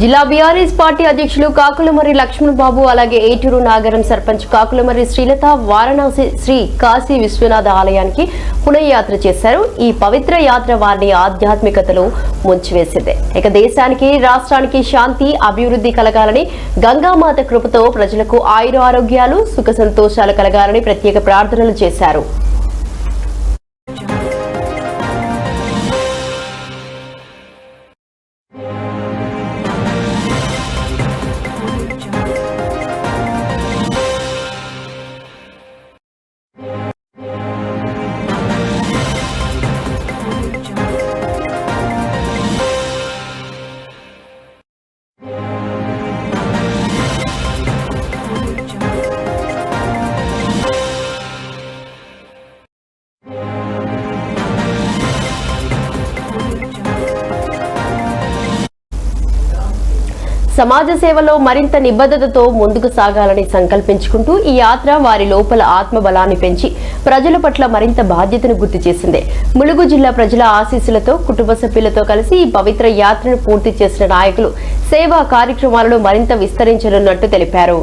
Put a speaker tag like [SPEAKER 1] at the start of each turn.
[SPEAKER 1] జిల్లా BRS party అధ్యక్షులు కాకులమర్రి లక్ష్మణ్ బాబు అలాగే ఏటూరు నాగరం సర్పంచ్ కాకులమర్రి శ్రీలత వారణాసి శ్రీ కాశీ విశ్వనాథ ఆలయానికి పునఃయాత్ర చేశారు. ఈ పవిత్ర యాత్ర వారిని ఆధ్యాత్మికతలో ముంచివేసింది. ఇక దేశానికి రాష్ట్రానికి శాంతి అభివృద్ధి కలగాలని గంగామాత కృపతో ప్రజలకు ఆయుర ఆరోగ్యాలు సుఖ సంతోషాలు కలగాలని ప్రత్యేక ప్రార్థనలు చేశారు. సమాజ సేవలో మరింత నిబద్ధతతో ముందుకు సాగాలని సంకల్పించుకుంటూ ఈ యాత్ర వారి లోపల ఆత్మబలాన్ని పెంచి ప్రజల పట్ల మరింత బాధ్యతను గుర్తు చేసింది. ములుగు జిల్లా ప్రజల ఆశీస్సులతో కుటుంబ సభ్యులతో కలిసి ఈ పవిత్ర యాత్రను పూర్తి చేసిన నాయకులు సేవా కార్యక్రమాలను మరింత విస్తరించనున్నట్టు తెలిపారు.